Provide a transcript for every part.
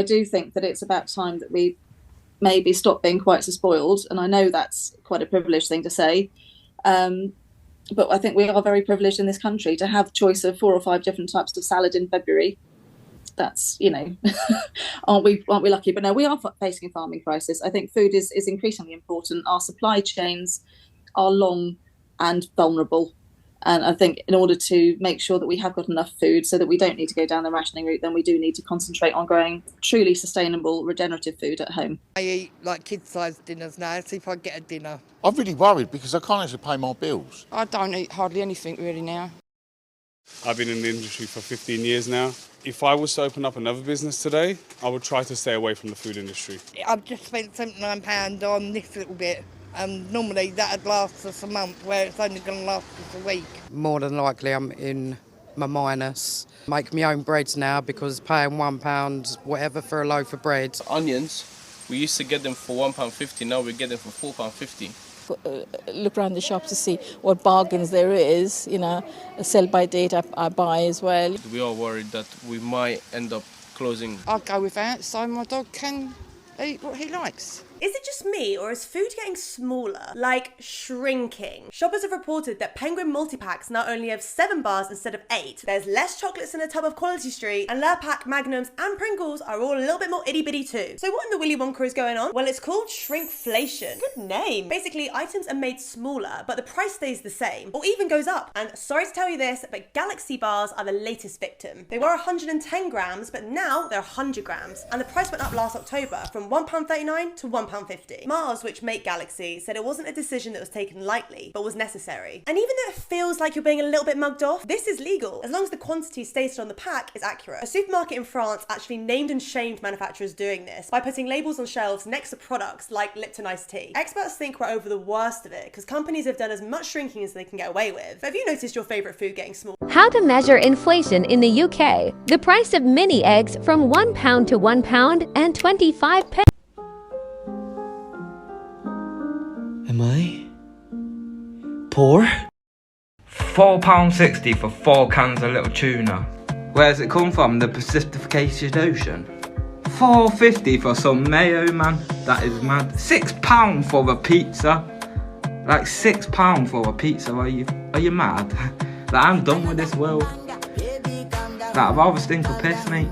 I do think that it's about time that we maybe stop being quite so spoiled, and I know that's quite a privileged thing to say, but I think we are very privileged in this country to have choice of 4 or 5 different types of salad in February. That's, aren't we lucky? But no, we are facing a farming crisis. I think food is increasingly important. Our supply chains are long and vulnerable, and I think in order to make sure that we have got enough food so that we don't need to go down the rationing route, then we do need to concentrate on growing truly sustainable regenerative food at home. I eat like kid-sized dinners now, see if I get a dinner. I'm really worried because I can't actually pay my bills. I don't eat hardly anything really now. I've been in the industry for 15 years now. If I was to open up another business today, I would try to stay away from the food industry. I've just spent £79 on this little bit. Normally that'd last us a month, where it's only going to last us a week. More than likely I'm in my minus. Make my own breads now because paying £1 whatever for a loaf of bread. Onions, we used to get them for £1.50, now we get them for £4.50. Look around the shops to see what bargains there is, a sell-by date I buy as well. We are worried that we might end up closing. I'll go without so my dog can eat what he likes. Is it just me, or is food getting smaller, like shrinking? Shoppers have reported that Penguin multi-packs now only have 7 bars instead of 8. There's less chocolates in a tub of Quality Street, and Lurpak, Magnums and Pringles are all a little bit more itty-bitty too. So what in the Willy Wonka is going on? Well, it's called Shrinkflation. Good name. Basically, items are made smaller, but the price stays the same, or even goes up. And sorry to tell you this, but Galaxy bars are the latest victim. They were 110 grams, but now they're 100 grams, and the price went up last October from £1.39 to £1.50. Mars, which make Galaxy, said it wasn't a decision that was taken lightly, but was necessary. And even though it feels like you're being a little bit mugged off, this is legal, as long as the quantity stated on the pack is accurate. A supermarket in France actually named and shamed manufacturers doing this by putting labels on shelves next to products like Lipton iced tea. Experts think we're over the worst of it, because companies have done as much shrinking as they can get away with. But have you noticed your favourite food getting small? How to measure inflation in the UK. The price of mini eggs from £1 to £1 and 25p. Am I poor? £4.60 for 4 cans of little tuna. Where's it come from? The Pacific Ocean. £4.50 for some mayo, man. That is mad. £6 for a pizza. Like £6 for a pizza. Are you mad? Like, I'm done with this world. Like, I'd rather stink of piss, mate.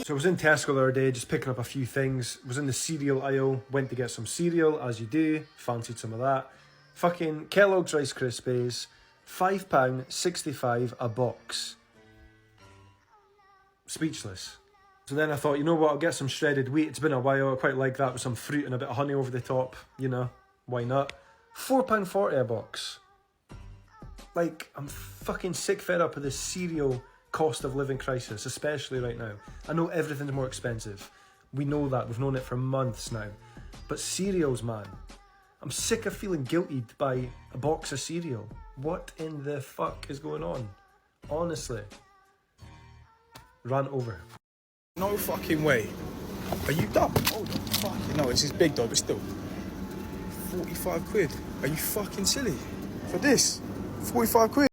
So I was in Tesco the other day, just picking up a few things. Was in the cereal aisle, went to get some cereal, as you do. Fancied some of that. Fucking Kellogg's Rice Krispies, £5.65 a box. Speechless. So then I thought, you know what, I'll get some shredded wheat. It's been a while, I quite like that with some fruit and a bit of honey over the top. Why not? £4.40 a box. Like, I'm fucking sick fed up with this cereal cost of living crisis, especially right now. I know everything's more expensive. We know that, we've known it for months now. But cereals, man. I'm sick of feeling guilty by a box of cereal. What in the fuck is going on? Honestly. Rant over. No fucking way. Are you dumb? Hold on. Fucking no, this is big though, but still. 45 quid. Are you fucking silly? For this? 45 quid.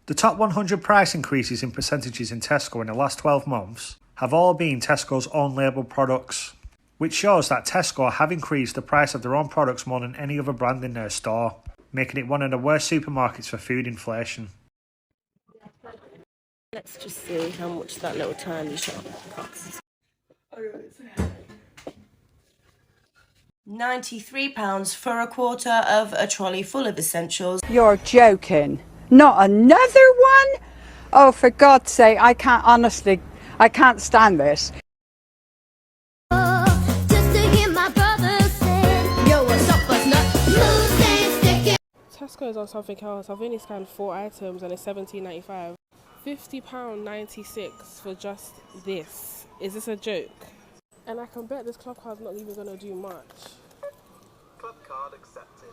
The top 100 price increases in percentages in Tesco in the last 12 months have all been Tesco's own label products, which shows that Tesco have increased the price of their own products more than any other brand in their store, making it one of the worst supermarkets for food inflation. Let's just see how much that little tiny shop costs. £93 for a quarter of a trolley full of essentials. You're joking. Not another one? Oh, for God's sake, I can't stand this. Tesco's on something else. I've only scanned 4 items and it's £17.95. £50.96 for just this. Is this a joke? And I can bet this club card's not even going to do much. Club card accepted.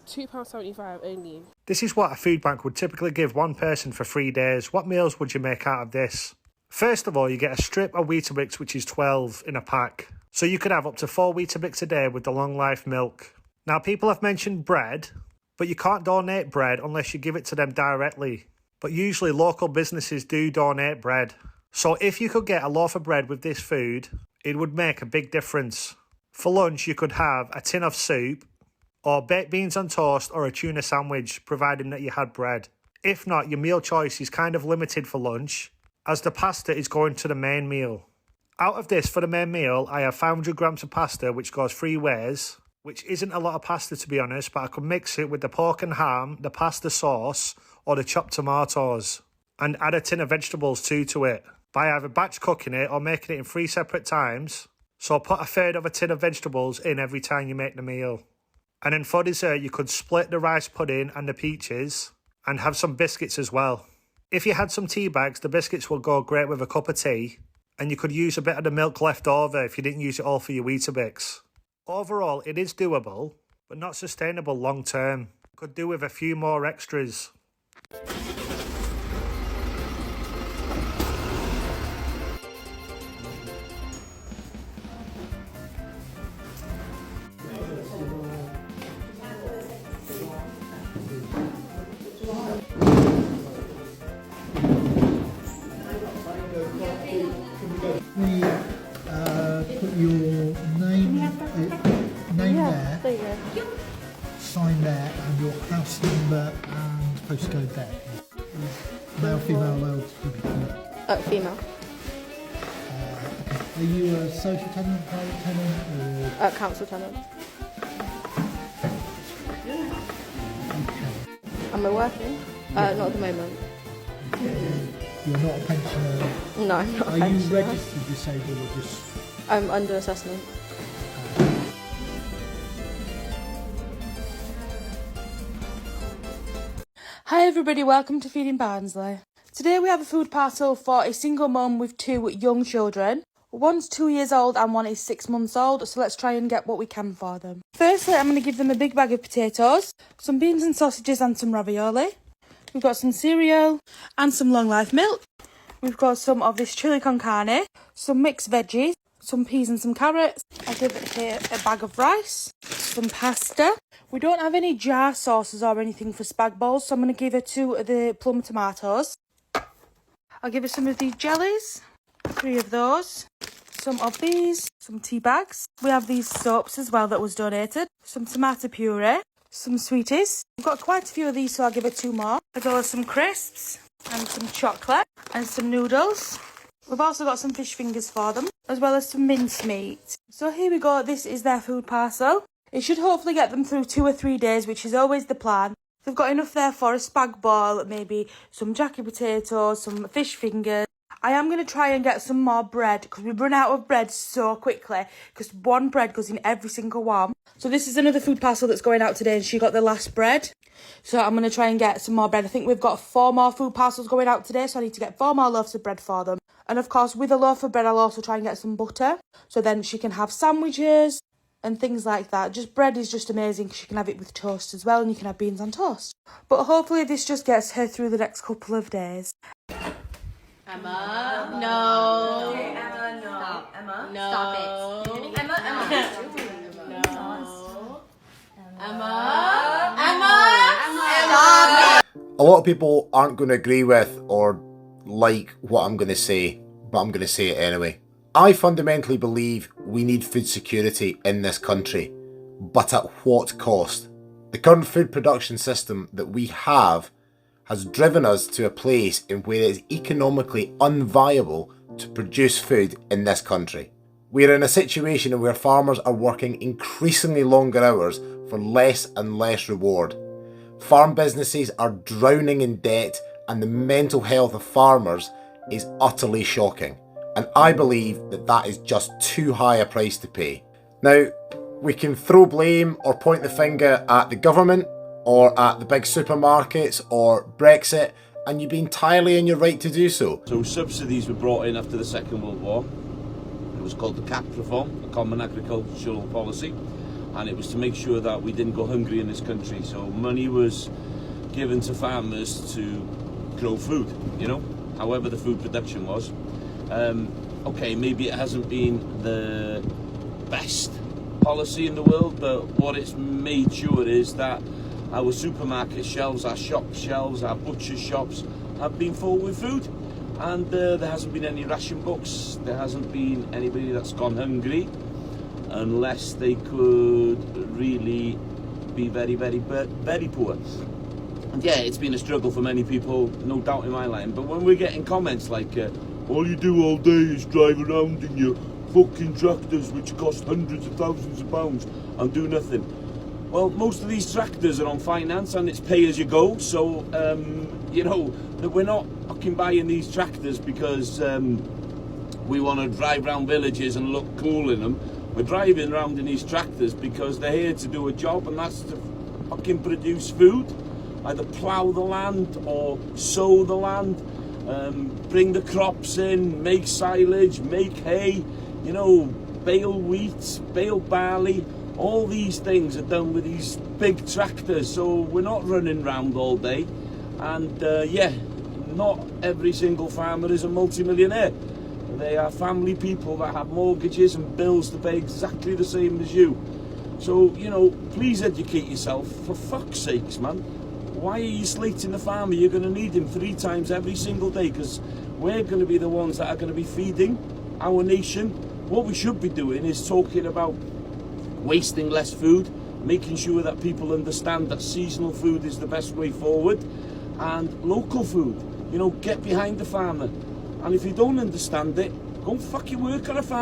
£2.75 only. This is what a food bank would typically give one person for 3 days. What meals would you make out of this? First of all, you get a strip of Weetabix, which is 12 in a pack. So you could have up to 4 Weetabix a day with the long life milk. Now, people have mentioned bread, but you can't donate bread unless you give it to them directly. But usually local businesses do donate bread. So if you could get a loaf of bread with this food, it would make a big difference. For lunch, you could have a tin of soup, or baked beans on toast, or a tuna sandwich, providing that you had bread. If not, your meal choice is kind of limited for lunch, as the pasta is going to the main meal. Out of this, for the main meal, I have 500 grams of pasta, which goes 3 ways, which isn't a lot of pasta to be honest, but I could mix it with the pork and ham, the pasta sauce, or the chopped tomatoes, and add a tin of vegetables too to it, by either batch cooking it or making it in 3 separate times. So put a third of a tin of vegetables in every time you make the meal. And then for dessert, you could split the rice pudding and the peaches, and have some biscuits as well. If you had some tea bags, the biscuits will go great with a cup of tea, and you could use a bit of the milk left over if you didn't use it all for your Weetabix. Overall, it is doable, but not sustainable long term. Could do with a few more extras. Put your name there, sign there, and your house number and postcode there. Male, female, allowed Female. Okay. Are you a social tenant, private tenant, or Council tenant. okay. Am I working? Not at the moment. You're not a pensioner? No, I'm not a pensioner. Are you registered disabled or just... I'm under assessment. Hi everybody, welcome to Feeding Barnsley. Today we have a food parcel for a single mum with 2 young children. One's 2 years old and one is 6 months old, so let's try and get what we can for them. Firstly, I'm going to give them a big bag of potatoes, some beans and sausages and some ravioli. We've got some cereal and some long life milk. We've got some of this chili con carne, some mixed veggies, some peas and some carrots. I give it here a bag of rice, some pasta. We don't have any jar sauces or anything for spag bowls, so I'm going to give her 2 of the plum tomatoes. I'll give her some of these jellies, 3 of those, some of these, some tea bags. We have these soaps as well that was donated, some tomato puree, some sweeties. I've got quite a few of these, so I'll give it 2 more. As well as some crisps and some chocolate and some noodles. We've also got some fish fingers for them, as well as some mincemeat. So here we go, this is their food parcel. It should hopefully get them through 2 or 3 days, which is always the plan. They've got enough there for a spag bol, maybe some jacket potatoes, some fish fingers. I am going to try and get some more bread, because we run out of bread so quickly, because one bread goes in every single one. So this is another food parcel that's going out today, and she got the last bread. So I'm going to try and get some more bread. I think we've got 4 more food parcels going out today, so I need to get 4 more loaves of bread for them. And of course, with a loaf of bread, I'll also try and get some butter, so then she can have sandwiches and things like that. Just bread is just amazing, because you can have it with toast as well, and you can have beans on toast. But hopefully this just gets her through the next couple of days. Emma, no. Okay, Emma, no. Stop. Emma, no. Stop it. Emma, Emma. No. Emma. A lot of people aren't going to agree with or like what I'm going to say, but I'm going to say it anyway. I fundamentally believe we need food security in this country, but at what cost? The current food production system that we have has driven us to a place in where it is economically unviable to produce food in this country. We are in a situation where farmers are working increasingly longer hours for less and less reward. Farm businesses are drowning in debt, and the mental health of farmers is utterly shocking. And I believe that that is just too high a price to pay. Now, we can throw blame or point the finger at the government or at the big supermarkets or Brexit, and you'd be entirely in your right to do so. So subsidies were brought in after the Second World War. It was called the CAP reform, the Common Agricultural Policy, and it was to make sure that we didn't go hungry in this country. So money was given to farmers to grow food, you know, however the food production was. Okay, maybe it hasn't been the best policy in the world, but what it's made sure is that our supermarket shelves, our shop shelves, our butcher shops have been full with food, and there hasn't been any ration books. There hasn't been anybody that's gone hungry unless they could really be very, very, very poor. And yeah, it's been a struggle for many people, no doubt in my line, but when we're getting comments like all you do all day is drive around in your fucking tractors which cost hundreds of thousands of pounds and do nothing. Well, most of these tractors are on finance and it's pay as you go, so you know, we're not fucking buying these tractors because we want to drive around villages and look cool in them. We're driving around in these tractors because they're here to do a job, and that's to fucking produce food, either plough the land or sow the land, bring the crops in, make silage, make hay, you know, bale wheat, bale barley. All these things are done with these big tractors, so we're not running around all day. And yeah, not every single farmer is a multi-millionaire. They are family people that have mortgages and bills to pay exactly the same as you. So, you know, please educate yourself, for fuck's sakes, man. Why are you slating the farmer? You're going to need him 3 times every single day, because we're going to be the ones that are going to be feeding our nation. What we should be doing is talking about wasting less food, making sure that people understand that seasonal food is the best way forward, and local food. You know, get behind the farmer. And if you don't understand it, go fucking work on a farm.